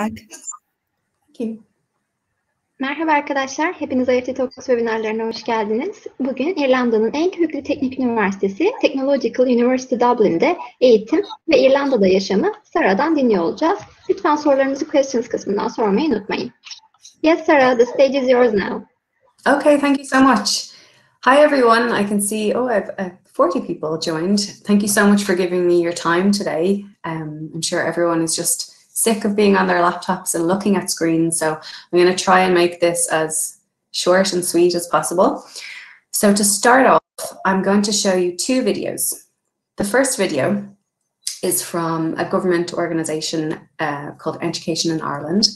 Thank you. Merhaba arkadaşlar, hepiniz IEFT Talks webinarlarına hoş geldiniz. Bugün İrlanda'nın en köklü teknik üniversitesi Technological University Dublin'de eğitim ve İrlanda'da yaşamı Sarah'dan dinliyor olacağız. Lütfen sorularınızı questions kısmından sormayı unutmayın. Yes, Sarah, the stage is yours now. Okay, thank you so much. Hi everyone, I can see, I've 40 people joined. Thank you so much for giving me your time today. I'm sure everyone is just sick of being on their laptops and looking at screens, so I'm going to try and make this as short and sweet as possible. So to start off, I'm going to show you two videos. The first video is from a government organisation called Education in Ireland,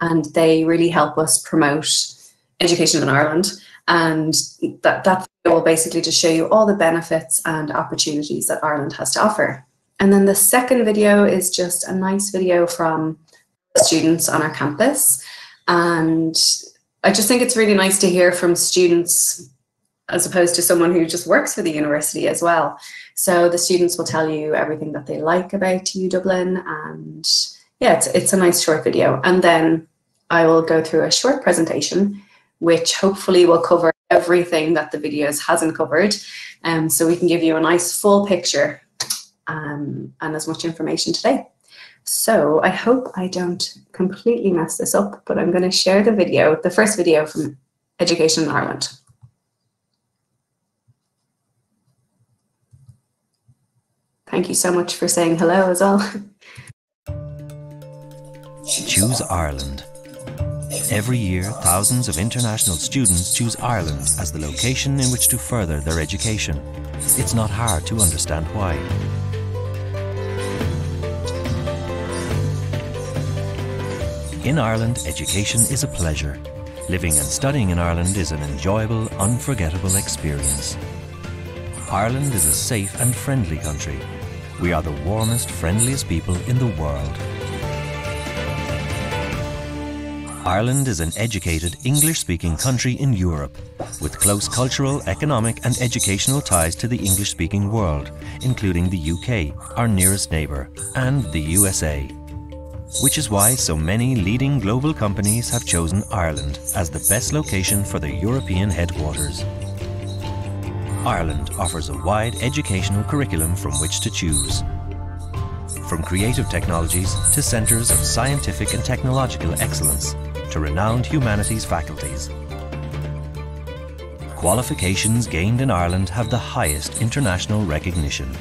and they really help us promote education in Ireland, and that video will basically just show you all the benefits and opportunities that Ireland has to offer. And then the second video is just a nice video from students on our campus. And I just think it's really nice to hear from students as opposed to someone who just works for the university as well. So the students will tell you everything that they like about TU Dublin. And yeah, it's a nice short video. And then I will go through a short presentation, which hopefully will cover everything that the videos hasn't covered. So we can give you a nice full picture and as much information today. So I hope I don't completely mess this up, but I'm going to share the video, the first video from Education in Ireland. Thank you so much for saying hello as well. Choose Ireland. Every year, thousands of international students choose Ireland as the location in which to further their education. It's not hard to understand why. In Ireland, education is a pleasure. Living and studying in Ireland is an enjoyable, unforgettable experience. Ireland is a safe and friendly country. We are the warmest, friendliest people in the world. Ireland is an educated, English-speaking country in Europe, with close cultural, economic and educational ties to the English-speaking world, including the UK, our nearest neighbour, and the USA. Which is why so many leading global companies have chosen Ireland as the best location for their European headquarters. Ireland offers a wide educational curriculum from which to choose. From creative technologies to centres of scientific and technological excellence, to renowned humanities faculties. Qualifications gained in Ireland have the highest international recognition.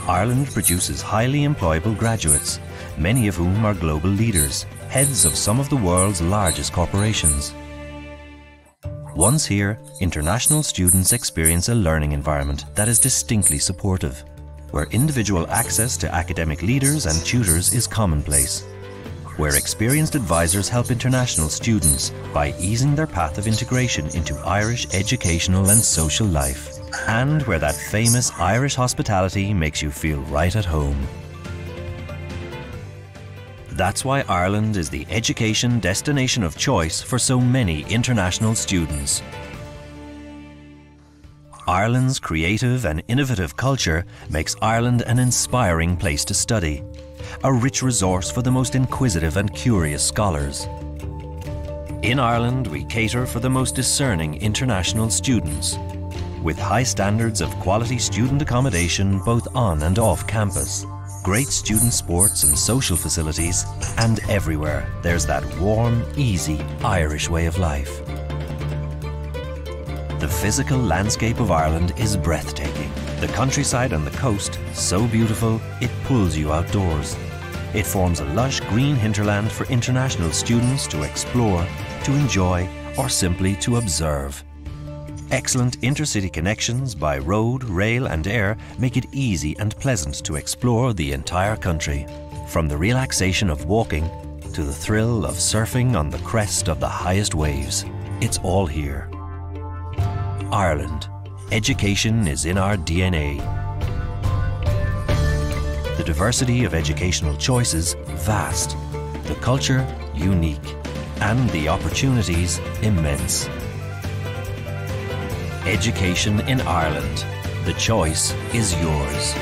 Ireland produces highly employable graduates, many of whom are global leaders, heads of some of the world's largest corporations. Once here, international students experience a learning environment that is distinctly supportive, where individual access to academic leaders and tutors is commonplace, where experienced advisors help international students by easing their path of integration into Irish educational and social life, and where that famous Irish hospitality makes you feel right at home. That's why Ireland is the education destination of choice for so many international students. Ireland's creative and innovative culture makes Ireland an inspiring place to study, a rich resource for the most inquisitive and curious scholars. In Ireland, we cater for the most discerning international students, with high standards of quality student accommodation both on and off campus, great student sports and social facilities, and everywhere there's that warm, easy Irish way of life. The physical landscape of Ireland is breathtaking. The countryside and the coast, so beautiful, it pulls you outdoors. It forms a lush green hinterland for international students to explore, to enjoy, or simply to observe. Excellent intercity connections by road, rail and air make it easy and pleasant to explore the entire country. From the relaxation of walking to the thrill of surfing on the crest of the highest waves, it's all here. Ireland. Education is in our DNA. The diversity of educational choices, vast. The culture, unique. And the opportunities, immense. Education in Ireland. The choice is yours.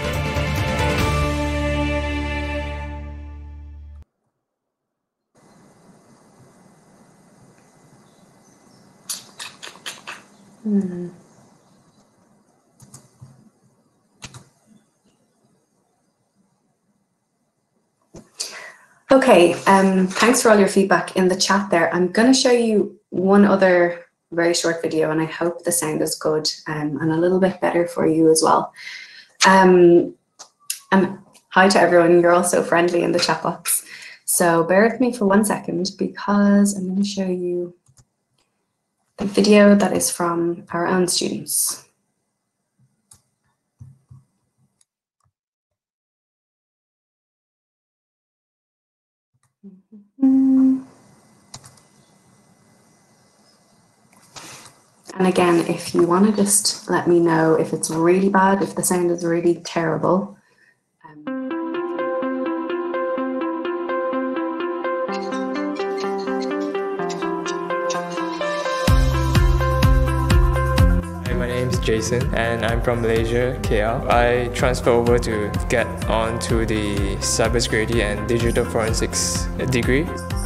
Okay, thanks for all your feedback in the chat there. I'm going to show you one other very short video, and I hope the sound is good and a little bit better for you as well. And hi to everyone, you're all so friendly in the chat box. So bear with me for 1 second, because I'm going to show you the video that is from our own students. And again, if you want to just let me know if it's really bad, if the sound is really terrible. Jason, and I'm from Malaysia, KL. I transferred over to get onto the cybersecurity and digital forensics degree.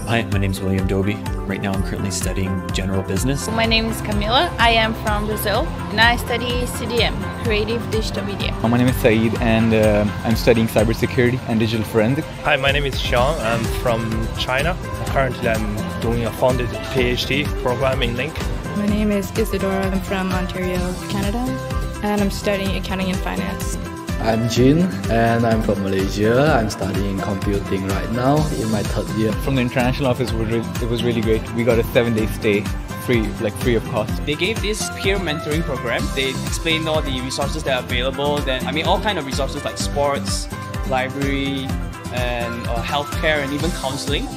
Hi, my name is William Doby. Right now I'm currently studying general business. My name is Camila. I am from Brazil and I study CDM, Creative Digital Media. My name is Saeed and I'm studying cybersecurity and digital forensics. Hi, my name is Sean. I'm from China. Currently I'm doing a funded PhD program in Link. My name is Isadora. I'm from Ontario, Canada, and I'm studying accounting and finance. I'm Jin, and I'm from Malaysia. I'm studying computing right now in my 3rd year. From the international office, it was really great. We got a 7-day stay, free of cost. They gave this peer mentoring program. They explained all the resources that are available. All kind of resources like sports, library, and healthcare, and even counseling.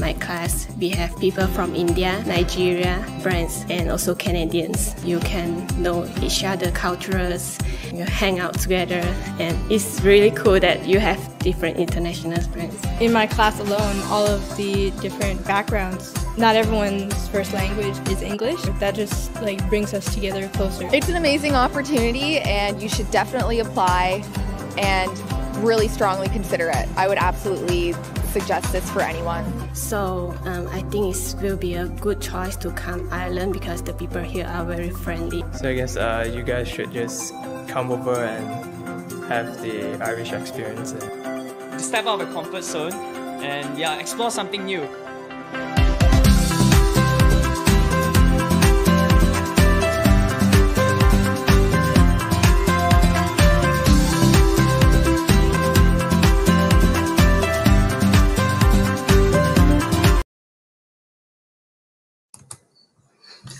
My class, we have people from India, Nigeria, France, and also Canadians. You can know each other cultures, you hang out together, and it's really cool that you have different international friends. In my class alone, all of the different backgrounds, not everyone's first language is English. That just brings us together closer. It's an amazing opportunity, and you should definitely apply and really strongly consider it. I would absolutely suggest this for anyone. So I think it will be a good choice to come Ireland because the people here are very friendly. So I guess you guys should just come over and have the Irish experience. Step out of the comfort zone and explore something new.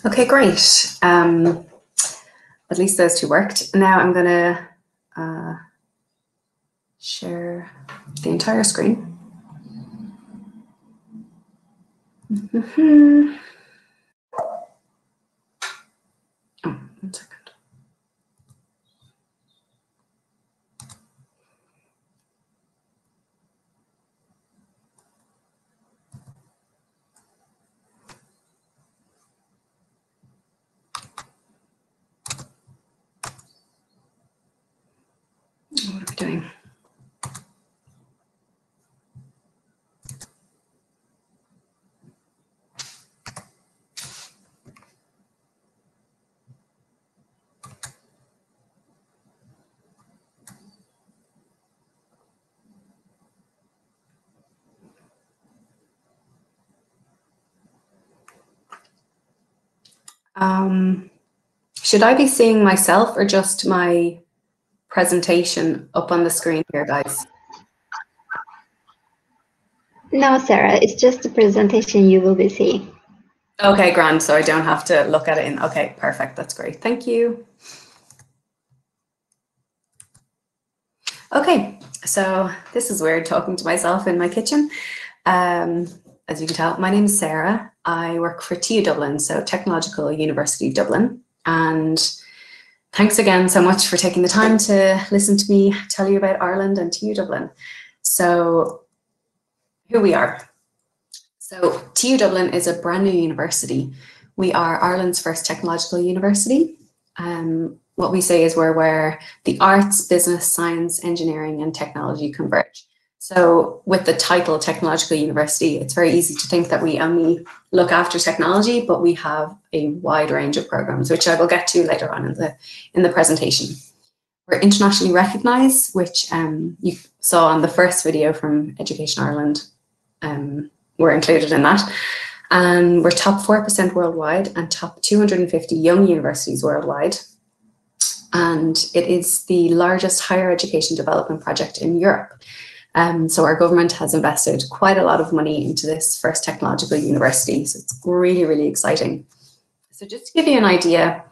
Okay, great. At least those two worked. Now I'm going to share the entire screen. Oh, 1 second. What are we doing? Should I be seeing myself or just my presentation up on the screen here, guys? No, Sarah, it's just the presentation you will be seeing. Okay, grand. So I don't have to look at it okay, perfect. That's great. Thank you. Okay, so this is weird talking to myself in my kitchen. As you can tell, my name is Sarah. I work for TU Dublin, so Technological University Dublin. And thanks again so much for taking the time to listen to me tell you about Ireland and TU Dublin. So here we are. So TU Dublin is a brand new university. We are Ireland's first technological university. What we say is we're where the arts, business, science, engineering, and technology converge. So with the title Technological University, it's very easy to think that we only look after technology, but we have a wide range of programs, which I will get to later on in the presentation. We're internationally recognized, which you saw on the first video from Education Ireland. We're included in that. And we're top 4% worldwide and top 250 young universities worldwide. And it is the largest higher education development project in Europe. So our government has invested quite a lot of money into this first technological university. So it's really, really exciting. So just to give you an idea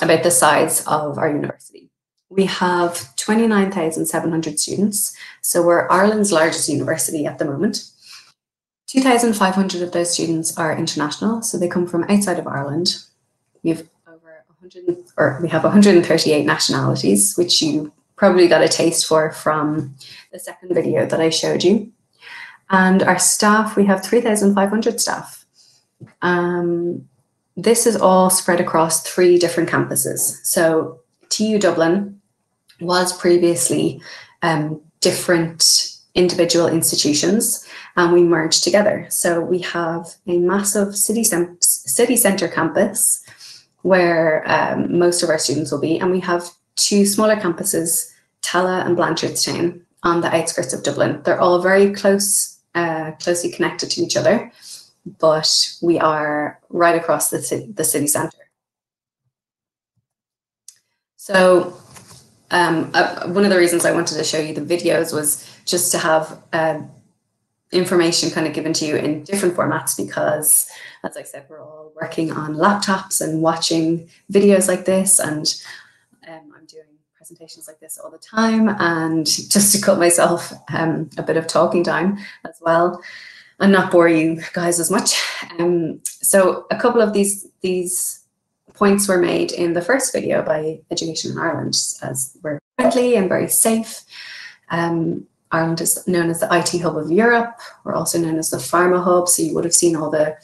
about the size of our university, we have 29,700 students. So we're Ireland's largest university at the moment. 2,500 of those students are international, so they come from outside of Ireland. We have we have 138 nationalities, which you probably got a taste for from the second video that I showed you. And our staff, we have 3,500 staff. This is all spread across 3 different campuses. So TU Dublin was previously different individual institutions, and we merged together. So we have a massive city centre campus where most of our students will be, and we have 2 smaller campuses, Tala and Blanchardstown, on the outskirts of Dublin. They're all very closely connected to each other, but we are right across the city centre. So one of the reasons I wanted to show you the videos was just to have information kind of given to you in different formats, because, as I said, we're all working on laptops and watching videos like this, and I'm doing presentations like this all the time, and just to cut myself a bit of talking time as well and not bore you guys as much. So a couple of these points were made in the first video by Education in Ireland, as we're friendly and very safe. Ireland is known as the IT hub of Europe. We're also known as the pharma hub, so you would have seen all the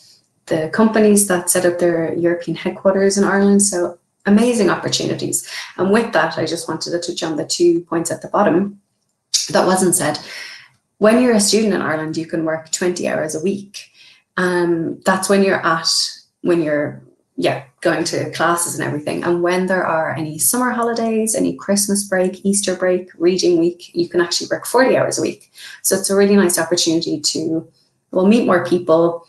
companies that set up their European headquarters in Ireland. So amazing opportunities. And with that, I just wanted to touch on the 2 points at the bottom that wasn't said. When you're a student in Ireland, you can work 20 hours a week. That's when you're going to classes and everything. And when there are any summer holidays, any Christmas break, Easter break, reading week, you can actually work 40 hours a week. So it's a really nice opportunity to, well, meet more people,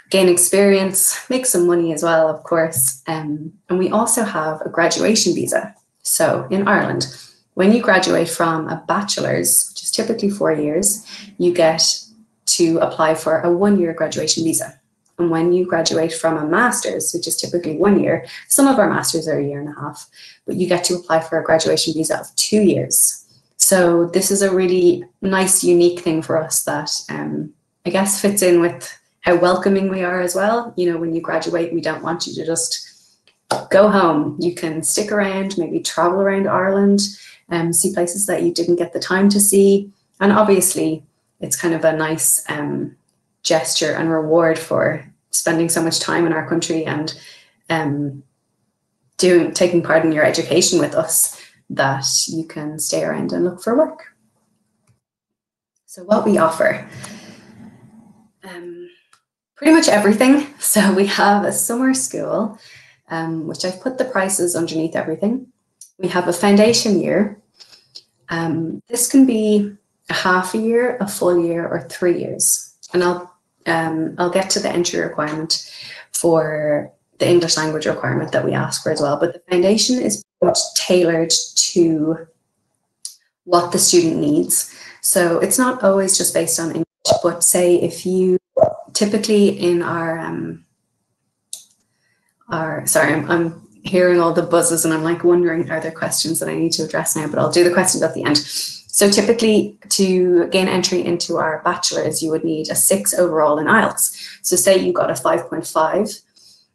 gain experience, make some money as well, of course. And we also have a graduation visa. So in Ireland, when you graduate from a bachelor's, which is typically 4 years, you get to apply for a 1-year graduation visa. And when you graduate from a master's, which is typically 1 year, some of our masters are 1.5 years, but you get to apply for a graduation visa of 2 years. So this is a really nice, unique thing for us that I guess fits in with how welcoming we are as well. You know, when you graduate, we don't want you to just go home. You can stick around, maybe travel around Ireland, see places that you didn't get the time to see. And obviously, it's kind of a nice gesture and reward for spending so much time in our country and taking part in your education with us, that you can stay around and look for work. So what we offer, pretty much everything. So we have a summer school, which I've put the prices underneath everything. We have a foundation year. This can be a half a year, a full year, or 3 years. And I'll get to the entry requirement for the English language requirement that we ask for as well. But the foundation is pretty much tailored to what the student needs. So it's not always just based on English, but say if you typically in sorry, I'm hearing all the buzzes and I'm like wondering, are there questions that I need to address now? But I'll do the questions at the end. So typically to gain entry into our bachelor's, you would need a 6 overall in IELTS. So say you got a 5.5,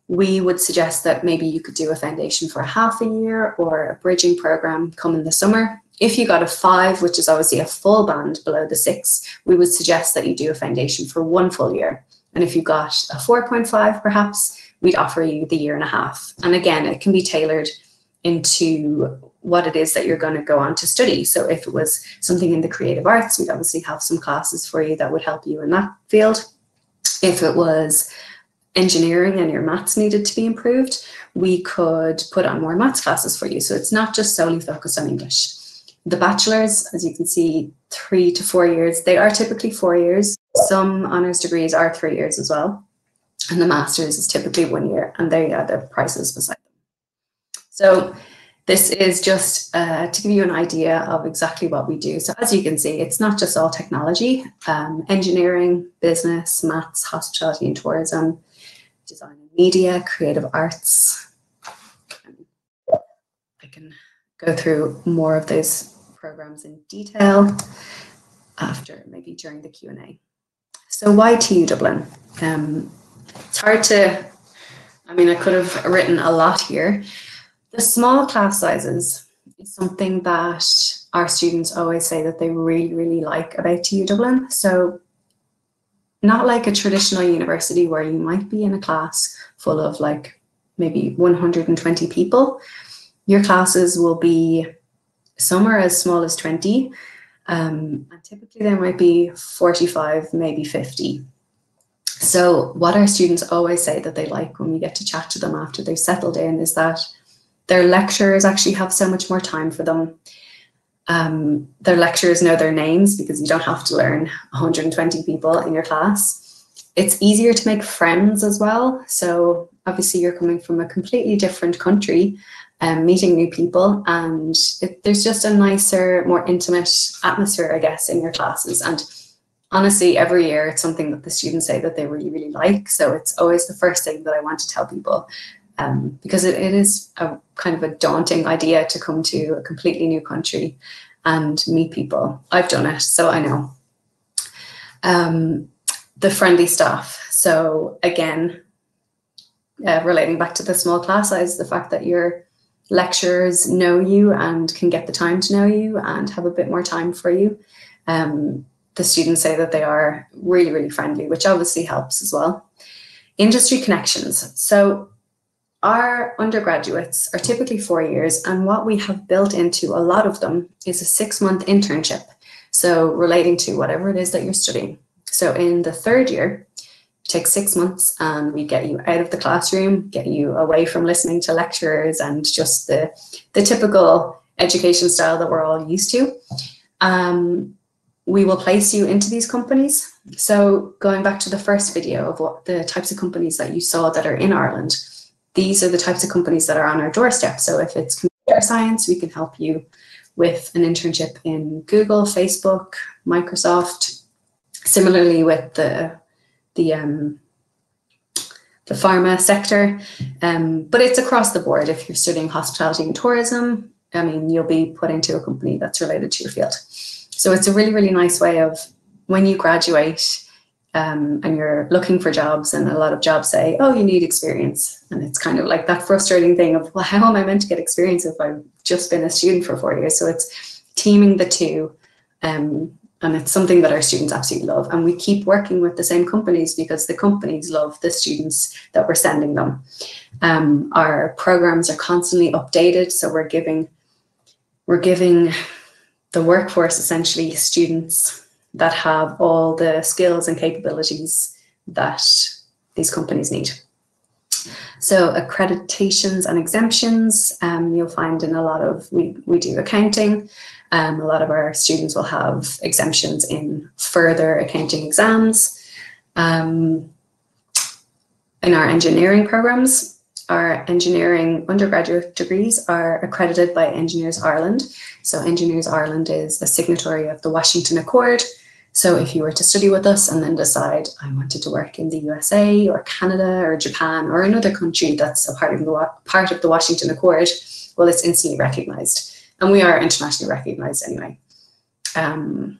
we would suggest that maybe you could do a foundation for a half a year or a bridging program come in the summer. If you got a 5, which is obviously a full band below the 6, we would suggest that you do a foundation for 1 full year. And if you got a 4.5, perhaps, we'd offer you the 1.5 years. And again, it can be tailored into what it is that you're going to go on to study. So if it was something in the creative arts, we'd obviously have some classes for you that would help you in that field. If it was engineering and your maths needed to be improved, we could put on more maths classes for you. So it's not just solely focused on English. The bachelor's, as you can see, 3 to 4 years. They are typically 4 years. Some honours degrees are 3 years as well. And the master's is typically 1 year, and there you are, the prices beside them. So this is just to give you an idea of exactly what we do. So as you can see, it's not just all technology, engineering, business, maths, hospitality and tourism, design and media, creative arts. I can go through more of those programs in detail after, maybe during the Q&A. So why TU Dublin? It's hard to, I mean, I could have written a lot here. The small class sizes is something that our students always say that they really, really like about TU Dublin. So not like a traditional university where you might be in a class full of like maybe 120 people. Your classes will be, some are as small as 20, and typically there might be 45, maybe 50. So what our students always say that they like when we get to chat to them after they've settled in is that their lecturers actually have so much more time for them. Their lecturers know their names because you don't have to learn 120 people in your class. It's easier to make friends as well. So obviously you're coming from a completely different country, meeting new people, and there's just a nicer, more intimate atmosphere, I guess, in your classes. And honestly, every year it's something that the students say that they really, really like. So it's always the first thing that I want to tell people, because it is a kind of a daunting idea to come to a completely new country and meet people. I've done it, so I know. The friendly staff. So again, relating back to the small class size, the fact that your lecturers know you and can get the time to know you and have a bit more time for you. The students say that they are really, really friendly, which obviously helps as well. Industry connections. So our undergraduates are typically 4 years, and what we have built into a lot of them is a 6-month internship. So relating to whatever it is that you're studying. So in the third year, it takes 6 months and we get you out of the classroom, get you away from listening to lecturers and just the typical education style that we're all used to. We will place you into these companies. So going back to the first video of what the types of companies that you saw that are in Ireland, these are the types of companies that are on our doorstep. So if it's computer science, we can help you with an internship in Google, Facebook, Microsoft. Similarly with the pharma sector, but it's across the board. If you're studying hospitality and tourism, I mean, you'll be put into a company that's related to your field. So it's a really, really nice way of, when you graduate and you're looking for jobs, and a lot of jobs say, oh, you need experience. And it's kind of like that frustrating thing of, well, how am I meant to get experience if I've just been a student for 4 years? So it's teaming the two. And it's something that our students absolutely love. And we keep working with the same companies because the companies love the students that we're sending them. Our programs are constantly updated. So we're giving the workforce essentially students that have all the skills and capabilities that these companies need. So accreditations and exemptions, you'll find in a lot of, we do accounting. A lot of our students will have exemptions in further accounting exams. In our engineering programs, our engineering undergraduate degrees are accredited by Engineers Ireland. So Engineers Ireland is a signatory of the Washington Accord. So if you were to study with us and then decide, I wanted to work in the USA or Canada or Japan or another country that's a part of the Washington Accord, well, it's instantly recognized. And we are internationally recognized anyway. The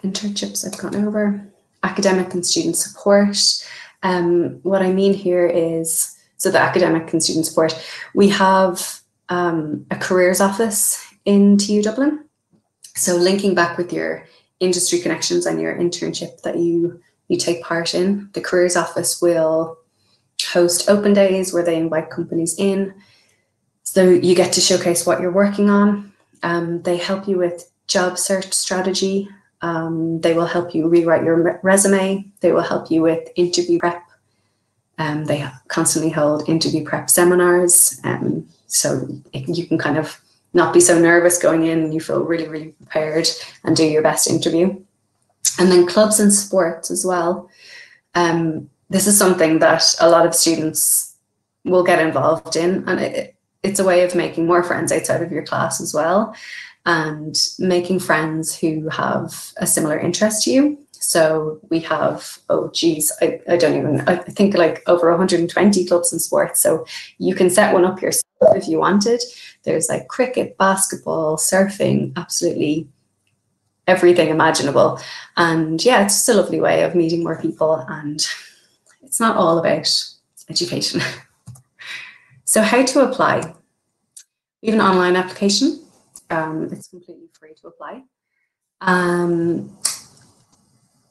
internships I've gone over, academic and student support. What I mean here is, so the academic and student support, we have a careers office in TU Dublin. So linking back with your industry connections and your internship that you take part in, the careers office will host open days where they invite companies in. So you get to showcase what you're working on. They help you with job search strategy. They will help you rewrite your resume. They will help you with interview prep. They constantly hold interview prep seminars. So you can kind of not be so nervous going in, and you feel really, really prepared and do your best interview. And then clubs and sports as well. This is something that a lot of students will get involved in, and it's a way of making more friends outside of your class as well, and making friends who have a similar interest to you. So we have, I think like over 120 clubs and sports. So you can set one up yourself if you wanted. There's like cricket, basketball, surfing, absolutely everything imaginable. And yeah, it's just a lovely way of meeting more people, and it's not all about education. So how to apply? We have an online application. It's completely free to apply.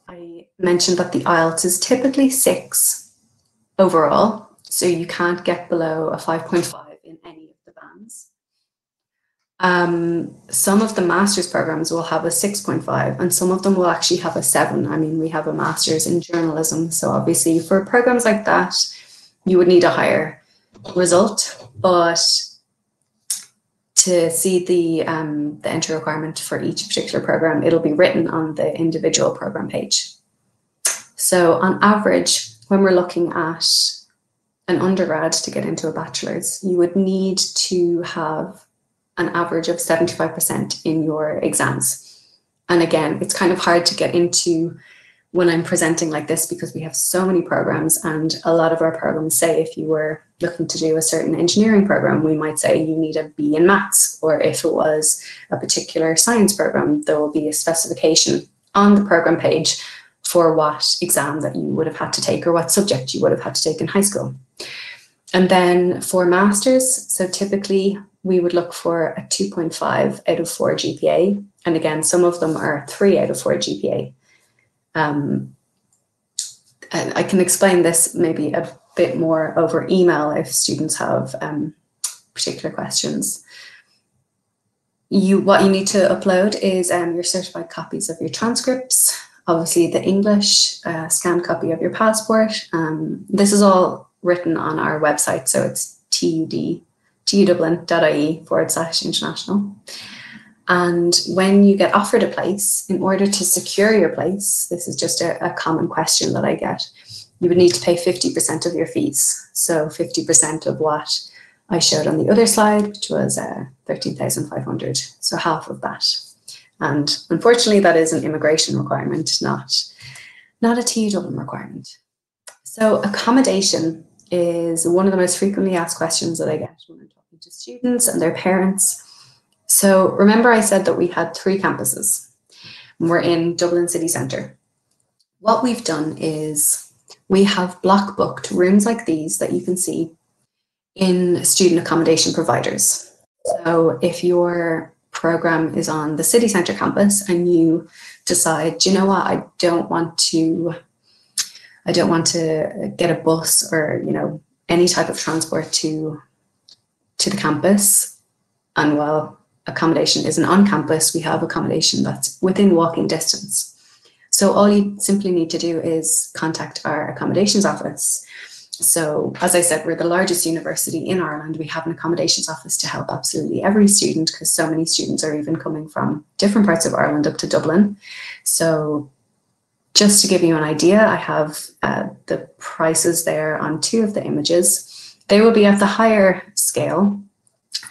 I mentioned that the IELTS is typically 6 overall, so you can't get below a 5.5 in any of the bands. Some of the master's programs will have a 6.5, and some of them will actually have a 7. I mean, we have a master's in journalism, so obviously for programs like that, you would need a higher result, but to see the entry requirement for each particular program, it'll be written on the individual program page. So on average, when we're looking at an undergrad to get into a bachelor's, you would need to have an average of 75% in your exams. And again, it's kind of hard to get into when I'm presenting like this, because we have so many programs, and a lot of our programs say if you were looking to do a certain engineering program, we might say you need a B in maths, or if it was a particular science program, there will be a specification on the program page for what exam that you would have had to take or what subject you would have had to take in high school. And then for masters, so typically we would look for a 2.5 out of 4 GPA. And again, some of them are 3 out of 4 GPA. And I can explain this maybe a bit more over email if students have particular questions. What you need to upload is your certified copies of your transcripts, obviously the English, scanned copy of your passport. This is all written on our website, so it's tudublin.ie/international. And when you get offered a place, in order to secure your place, this is just a common question that I get, you would need to pay 50% of your fees. So 50% of what I showed on the other slide, which was 13,500, so half of that. And unfortunately, that is an immigration requirement, not a TU Dublin requirement. So accommodation is one of the most frequently asked questions that I get when I'm talking to students and their parents. So remember I said that we had 3 campuses. We're in Dublin city centre. What we've done is we have block booked rooms like these that you can see in student accommodation providers. So if your program is on the city centre campus and you decide, you know what, I don't want to get a bus or, you know, any type of transport to the campus, and while accommodation isn't on campus, we have accommodation that's within walking distance. So all you simply need to do is contact our accommodations office. So as I said, we're the largest university in Ireland. We have an accommodations office to help absolutely every student, because so many students are even coming from different parts of Ireland up to Dublin. So just to give you an idea, I have the prices there on 2 of the images. They will be at the higher scale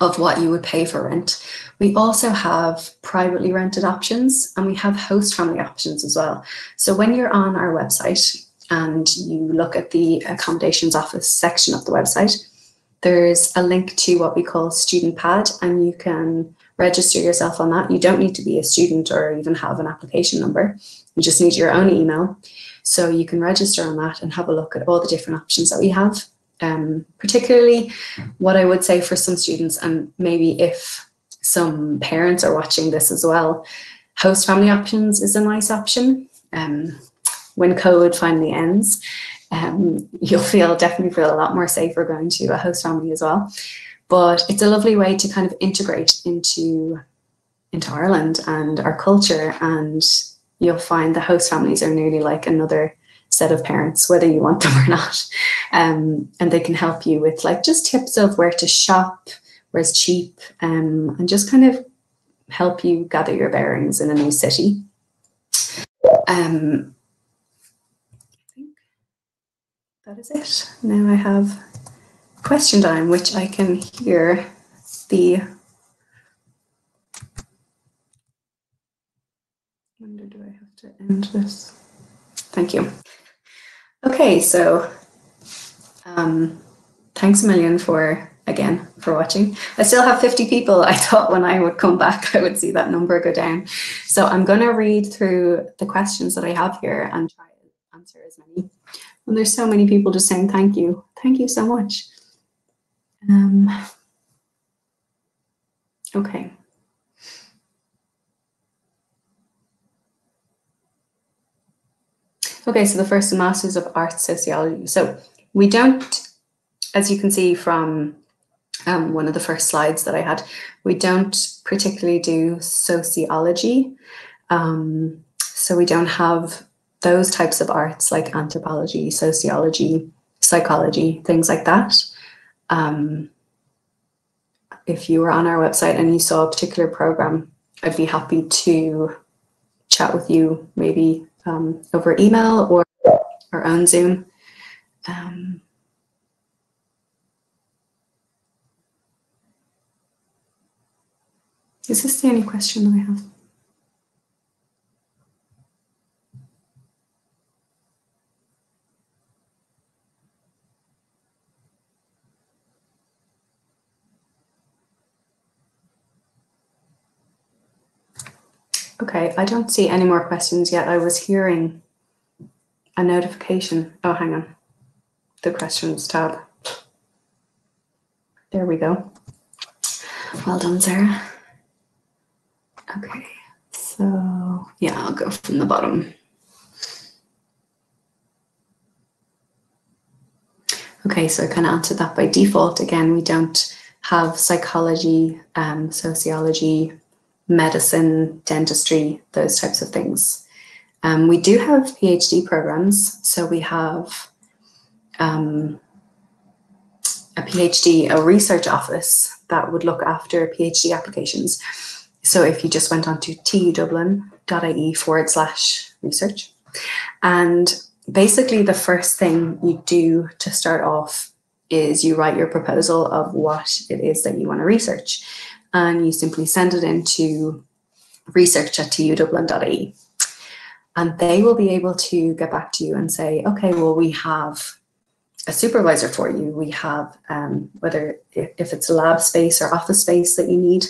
of what you would pay for rent. We also have privately rented options, and we have host family options as well. So when you're on our website and you look at the accommodations office section of the website, there's a link to what we call Student Pad, and you can register yourself on that. You don't need to be a student or even have an application number. You just need your own email. So you can register on that and have a look at all the different options that we have. Particularly what I would say for some students, and maybe if some parents are watching this as well, host family options is a nice option. When COVID finally ends, you'll definitely feel a lot more safer going to a host family as well. but it's a lovely way to kind of integrate into Ireland and our culture, and you'll find the host families are nearly like another set of parents, whether you want them or not, and they can help you with like just tips of where to shop, where's cheap, and just kind of help you gather your bearings in a new city. I think that is it. Now I have question time, which I can hear the. When do I have to end this? Thank you. Okay, so thanks a million for watching. I still have 50 people. I thought when I would come back, I would see that number go down. So I'm going to read through the questions that I have here and try to answer as many. And there's so many people just saying thank you. Thank you so much. Okay. Okay, so the first, Masters of Arts Sociology. So we don't, as you can see from one of the first slides that I had, we don't particularly do sociology. So we don't have those types of arts like anthropology, sociology, psychology, things like that. If you were on our website and you saw a particular program, I'd be happy to chat with you, maybe over email or on Zoom. Is this the only question that I have? Okay, I don't see any more questions yet. I was hearing a notification. Oh, hang on. The questions tab. There we go. Well done, Sarah. Okay, so yeah, I'll go from the bottom. Okay, so I kind of answered that by default. Again, we don't have psychology, sociology, medicine, dentistry, those types of things. We do have PhD programs. So we have a PhD, a research office that would look after PhD applications. So if you just went on to tudublin.ie/research, and basically the first thing you do to start off is you write your proposal of what it is that you want to research, and you simply send it into research@tudublin.ie. And they will be able to get back to you and say, okay, well, we have a supervisor for you. We have whether if it's a lab space or office space that you need.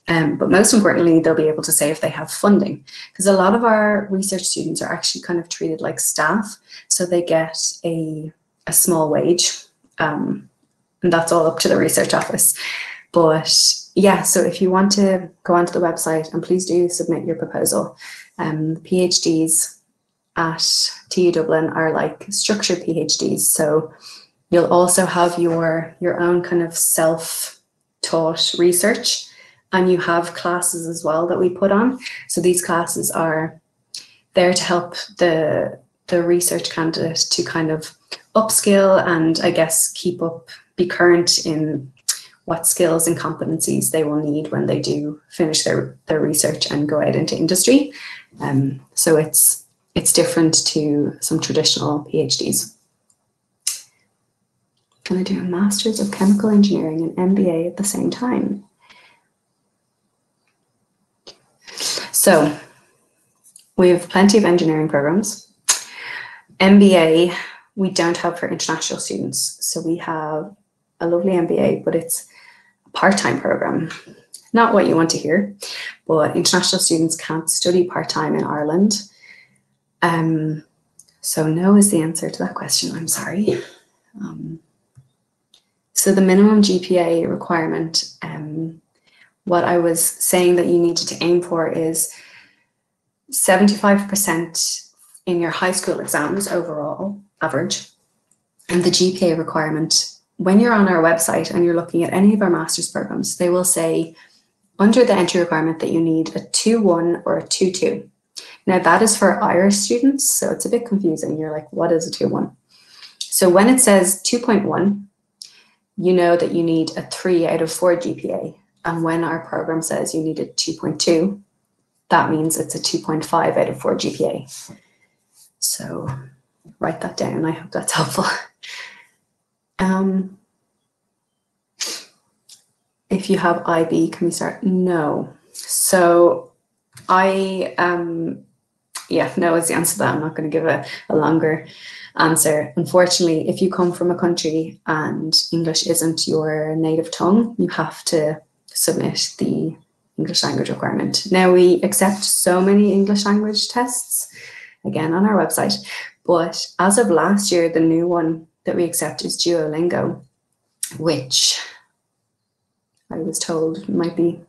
But most importantly, they'll be able to say if they have funding, because a lot of our research students are actually kind of treated like staff. So they get a small wage, and that's all up to the research office. But yeah, so if you want to go onto the website, and please do submit your proposal. PhDs at TU Dublin are like structured PhDs. So you'll also have your own kind of self-taught research, and you have classes as well that we put on. So these classes are there to help the research candidate to kind of upskill and I guess be current in what skills and competencies they will need when they do finish their research and go out into industry. So it's different to some traditional PhDs. Can I do a Master's of Chemical Engineering and MBA at the same time? So we have plenty of engineering programs. MBA, we don't have for international students. So we have a lovely MBA, but it's a part-time program. Not what you want to hear, but international students can't study part-time in Ireland. So no is the answer to that question, I'm sorry. So the minimum GPA requirement, what I was saying that you needed to aim for is 75% in your high school exams overall, average. And the GPA requirement when you're on our website and you're looking at any of our master's programs, they will say under the entry requirement that you need a 2-1 or a 2-2. Now that is for Irish students, so it's a bit confusing. You're like, what is a 2-1? So when it says 2.1, you know that you need a 3 out of 4 GPA. And when our program says you need a 2.2, that means it's a 2.5 out of 4 GPA. So write that down. I hope that's helpful. If you have IB, can we start? No. So yeah, no is the answer to that. I'm not going to give a longer answer. Unfortunately, if you come from a country and English isn't your native tongue, you have to submit the English language requirement. Now, we accept so many English language tests, again, on our website, but as of last year, the new one that we accept is Duolingo, which I was told might be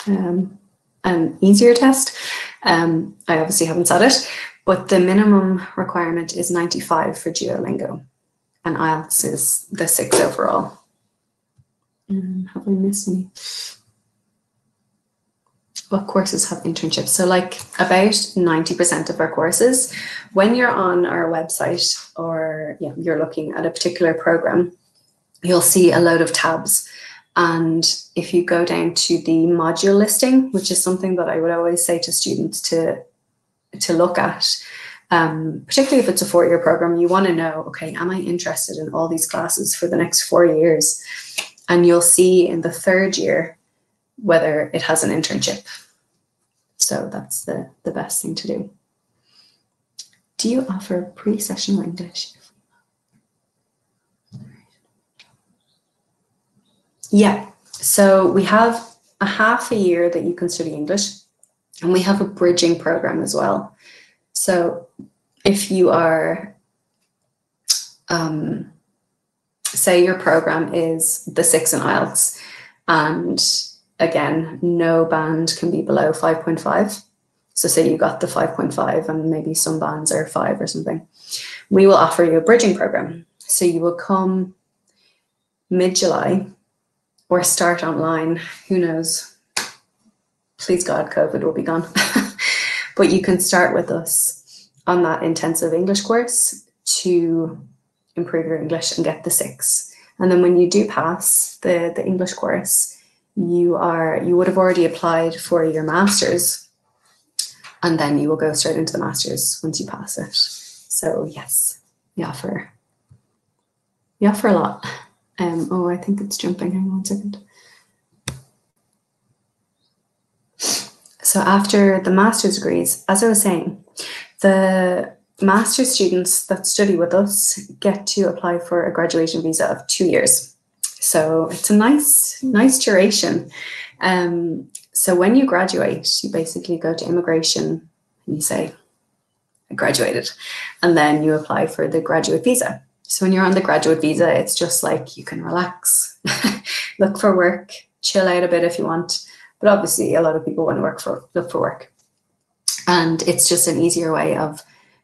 an easier test. I obviously haven't said it, but the minimum requirement is 95 for Duolingo, and IELTS is the 6 overall. Have I missed any? What courses have internships? So like about 90% of our courses, when you're on our website or you're looking at a particular program, you'll see a load of tabs. And if you go down to the module listing, which is something that I would always say to students to look at, particularly if it's a 4-year program, you want to know, okay, am I interested in all these classes for the next 4 years? And you'll see in the 3rd year whether it has an internship. So that's the best thing to do. Do you offer pre-sessional English? Yeah, so we have a half a year that you can study English, and we have a bridging program as well. So if you are, say your program is the 6 in IELTS, and again, no band can be below 5.5. So say you got the 5.5 and maybe some bands are 5 or something. We will offer you a bridging program. So you will come mid-July or start online, who knows, please God, COVID will be gone. But you can start with us on that intensive English course to improve your English and get the 6. And then when you do pass the English course, you would have already applied for your master's, and then you will go straight into the master's once you pass it. So yes, we offer a lot. Oh, I think it's jumping. Hang on 1 second. So after the master's degrees, as I was saying, the master's students that study with us get to apply for a graduation visa of 2 years. So it's a nice duration. So when you graduate, you basically go to immigration and you say, I graduated, and then you apply for the graduate visa. So when you're on the graduate visa, it's just like you can relax, look for work, chill out a bit if you want. But obviously a lot of people want to look for work. And it's just an easier way of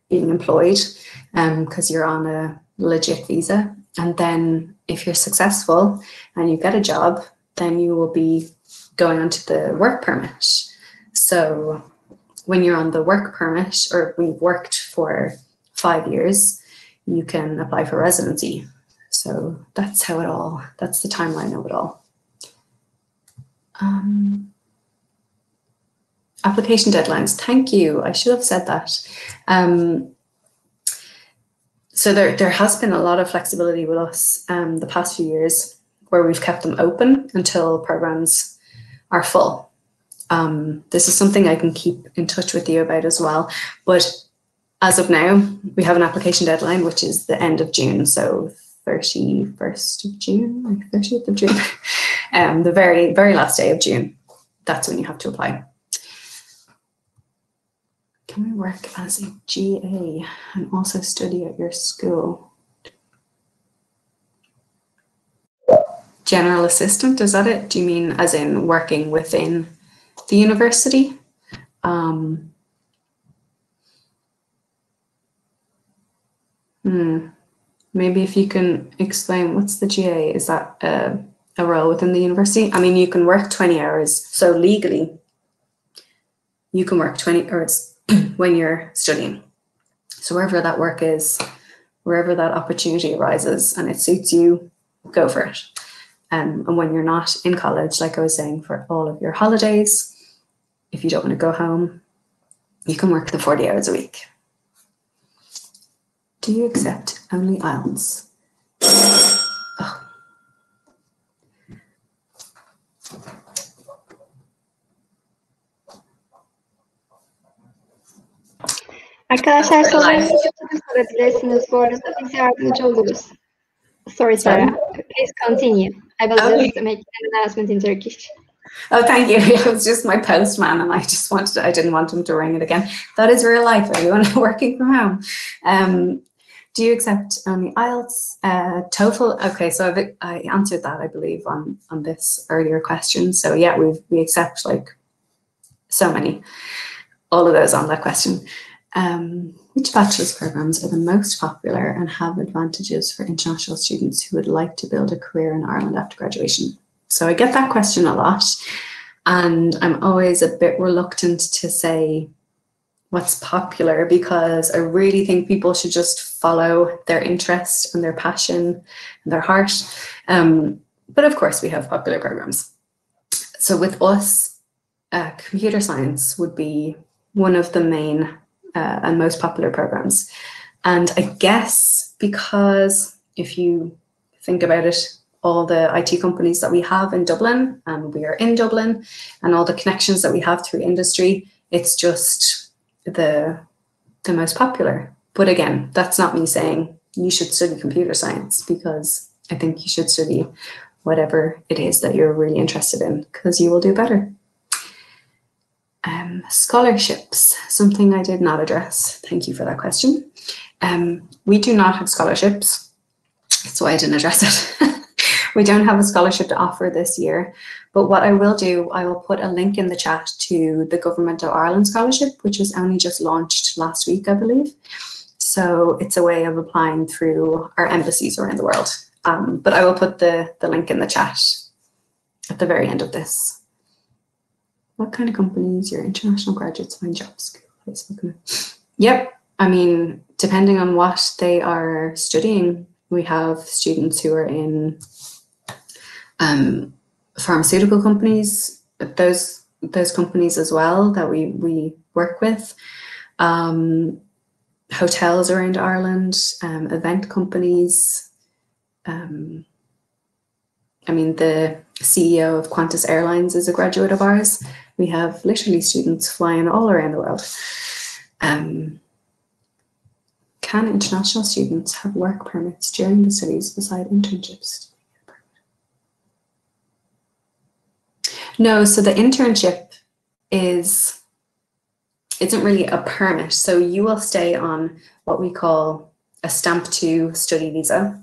being employed because you're on a legit visa. And then if you're successful and you get a job, then you will be going on to the work permit. So when you're on the work permit, or when you've worked for 5 years, you can apply for residency. So that's that's the timeline of it all. Application deadlines. Thank you. I should have said that. So there has been a lot of flexibility with us the past few years, where we've kept them open until programs are full. This is something I can keep in touch with you about as well. But as of now, we have an application deadline, which is the end of June. So 31st of June, like 30th of June, the very, very last day of June. That's when you have to apply. Can we work as a GA and also study at your school? General assistant, is that it? Do you mean as in working within the university? maybe if you can explain, what's the GA? Is that a role within the university? I mean, you can work 20 hours. So legally, you can work 20 hours when you're studying. So wherever that work is, wherever that opportunity arises and it suits you, go for it. And when you're not in college, like I was saying, for all of your holidays, if you don't want to go home, you can work the 40 hours a week. Do you accept only IELTS? Oh. Arkadaşlar sorularınızı sorabilirsiniz. Bu arada biz yardımcı oluruz. Sorry, Sarah. Please continue. I will just make an announcement in Turkish. Oh, thank you. It was just my postman, and I didn't want him to ring it again. That is real life, everyone working from home. Do you accept only IELTS, TOEFL? Okay, so I answered that, I believe, on this earlier question. So yeah, we accept like so many, all of those on that question. Which bachelor's programs are the most popular and have advantages for international students who would like to build a career in Ireland after graduation? So I get that question a lot, and I'm always a bit reluctant to say what's popular, because I really think people should just follow their interest and their passion and their heart. But of course we have popular programs. So with us, computer science would be one of the main and most popular programs. And I guess because if you think about it, all the IT companies that we have in Dublin, and we are in Dublin, and all the connections that we have through industry, it's just the most popular. But again, that's not me saying you should study computer science, because I think you should study whatever it is that you're really interested in, because you will do better. Scholarships, something I did not address. Thank you for that question. We do not have scholarships, that's why I didn't address it. We don't have a scholarship to offer this year, but what I will do, I will put a link in the chat to the Government of Ireland Scholarship, which was only just launched last week, I believe. So it's a way of applying through our embassies around the world. But I will put the link in the chat at the very end of this. What kind of companies your international graduates find jobs? Yep, I mean, depending on what they are studying, we have students who are in pharmaceutical companies, those companies as well that we work with, hotels around Ireland, event companies. I mean, the CEO of Qantas Airlines is a graduate of ours. We have literally students flying all around the world. Can international students have work permits during the studies beside internships? No, so the internship isn't really a permit. So you will stay on what we call a stamp 2 study visa.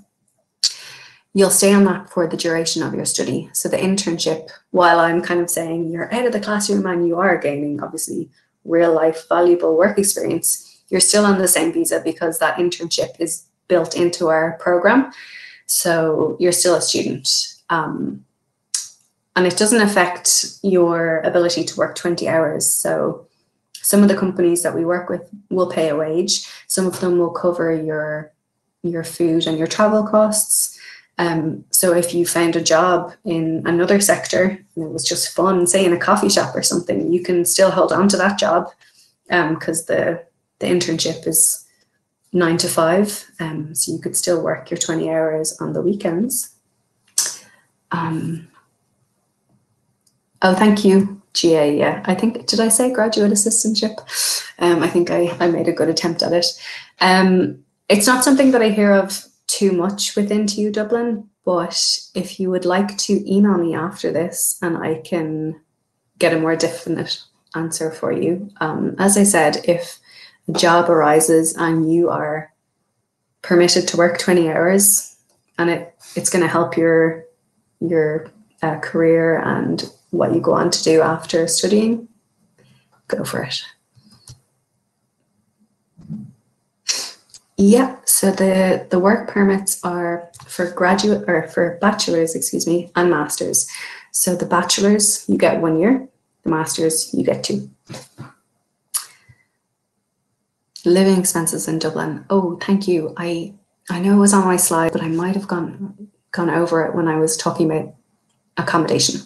You'll stay on that for the duration of your study. So the internship, while I'm kind of saying you're out of the classroom and you are gaining obviously real life valuable work experience, you're still on the same visa because that internship is built into our program. So you're still a student. And it doesn't affect your ability to work 20 hours. So some of the companies that we work with will pay a wage. Some of them will cover your food and your travel costs. So if you found a job in another sector and it was just fun, say in a coffee shop or something, you can still hold on to that job because the internship is 9 to 5. So you could still work your 20 hours on the weekends. Oh, thank you, GA. Yeah, I think, did I say graduate assistantship? I think I made a good attempt at it. It's not something that I hear of too much within TU Dublin, but if you would like to email me after this and I can get a more definite answer for you. As I said, if a job arises and you are permitted to work 20 hours and it's going to help your career and what you go on to do after studying, go for it. Yeah, so the work permits are for graduate or for bachelors, excuse me, and masters. So the bachelors, you get 1 year, the masters, you get 2. Living expenses in Dublin. Oh, thank you. I know it was on my slide, but I might have gone over it when I was talking about accommodation.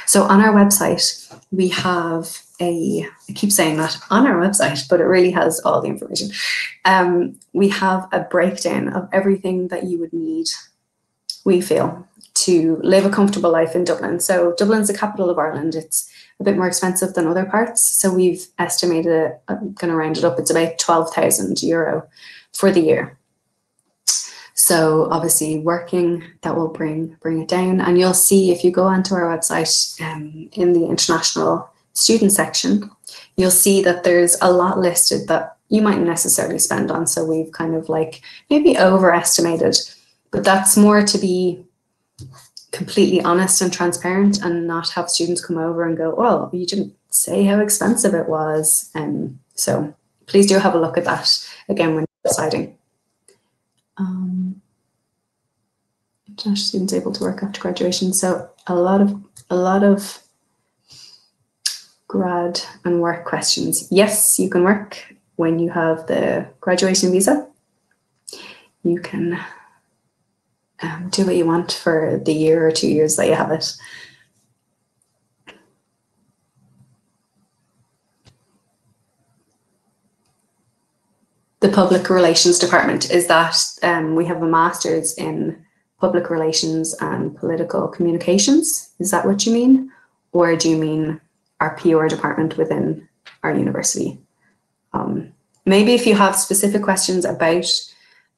So on our website, we have I keep saying that on our website, but it really has all the information. We have a breakdown of everything that you would need, we feel, to live a comfortable life in Dublin. So Dublin's the capital of Ireland. It's a bit more expensive than other parts. So we've estimated it, I'm going to round it up, it's about €12,000 for the year. So obviously working, that will bring it down. And you'll see if you go onto our website in the international student section, you'll see that there's a lot listed that you mightn't necessarily spend on. So we've kind of like maybe overestimated, but that's more to be completely honest and transparent and not have students come over and go, well, you didn't say how expensive it was. So please do have a look at that again when you're deciding. International students able to work after graduation. So a lot of grad and work questions. Yes, you can work when you have the graduation visa. You can do what you want for the year or 2 years that you have it. The public relations department is that we have a master's in public relations and political communications. Is that what you mean? Or do you mean our PR department within our university? Maybe if you have specific questions about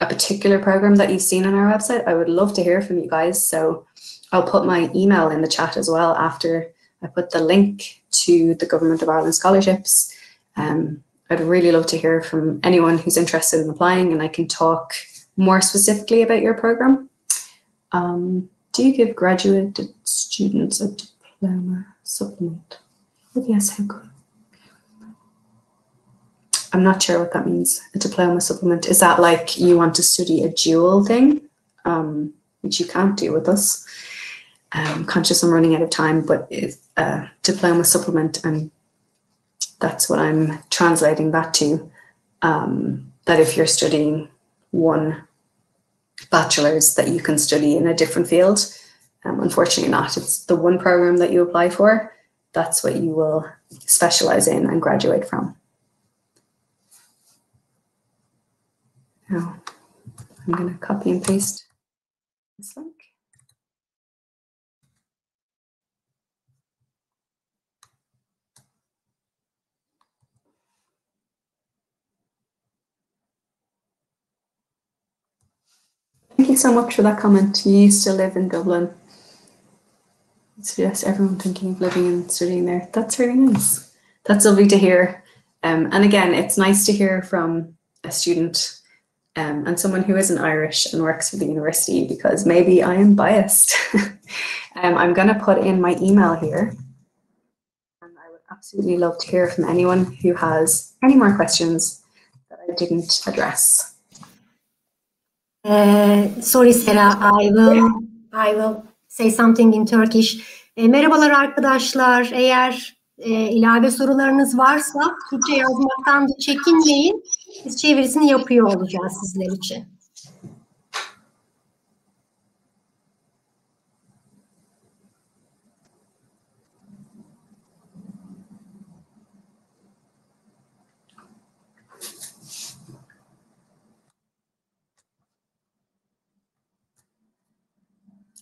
a particular program that you've seen on our website, I would love to hear from you guys. So I'll put my email in the chat as well after I put the link to the Government of Ireland scholarships. I'd really love to hear from anyone who's interested in applying, and I can talk more specifically about your program. Do you give graduate students a diploma supplement? Oh, yes, how good. I'm not sure what that means, a diploma supplement. Is that like you want to study a dual thing, which you can't do with us? I'm conscious I'm running out of time, but it's a diploma supplement, and that's what I'm translating that to, that if you're studying one bachelor's that you can study in a different field. Unfortunately not. It's the one program that you apply for. That's what you will specialize in and graduate from. Now, I'm going to copy and paste this link. Thank you so much for that comment. You used to live in Dublin. I suggest everyone thinking of living and studying there. That's really nice. That's lovely to hear. And again, it's nice to hear from a student and someone who isn't Irish and works for the university, because maybe I am biased. I'm going to put in my email here. And I would absolutely love to hear from anyone who has any more questions that I didn't address. Sorry Sera, I will say something in Turkish. Merhabalar arkadaşlar. Eğer ilave sorularınız varsa Türkçe yazmaktan da çekinmeyin. Biz çevirisini yapıyor olacağız sizler için.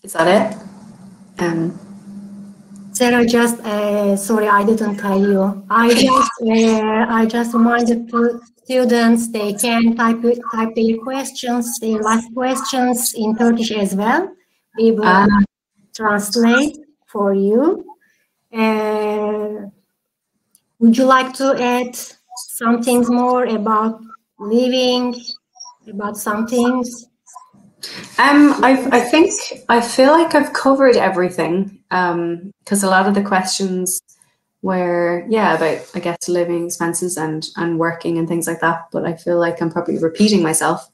Is that it? Sarah, just sorry, I didn't tell you. I just reminded to students they can type their questions, their last questions in Turkish as well. We will translate for you. Would you like to add something more about living, about some things? I feel like I've covered everything, because a lot of the questions where, yeah, about, I guess, living expenses and working and things like that. But I feel like I'm probably repeating myself.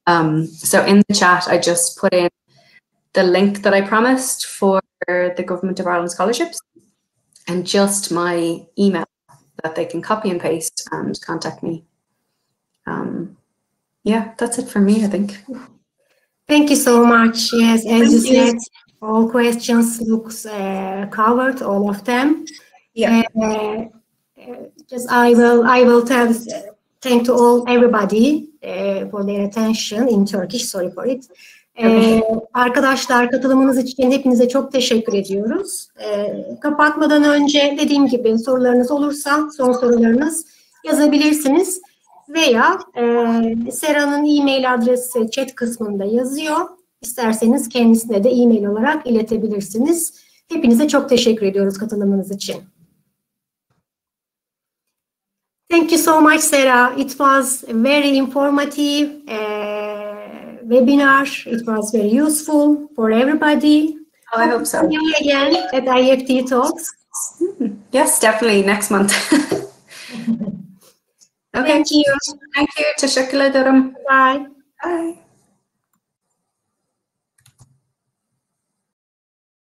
So in the chat, I just put in the link that I promised for the Government of Ireland scholarships and just my email that they can copy and paste and contact me. Yeah, that's it for me, I think. Thank you so much. Yes, as you said, all questions looks covered, all of them. Yeah. Just I will thank to everybody for their attention in Turkish. Sorry for it. Arkadaşlar, katılımınız için hepinize çok teşekkür ediyoruz. Kapatmadan önce dediğim gibi sorularınız olursa son sorularınız yazabilirsiniz veya Sera'nın e-mail adresi chat kısmında yazıyor. İsterseniz kendisine de e-mail olarak iletebilirsiniz. Hepinize çok teşekkür ediyoruz katılımınız için. Thank you so much, Sarah. It was very informative webinar. It was very useful for everybody. Oh, I hope so. See you again at IEFT Talks. Yes, definitely next month. Okay. Thank you. Thank you. Teşekkür ederim. Bye. Bye.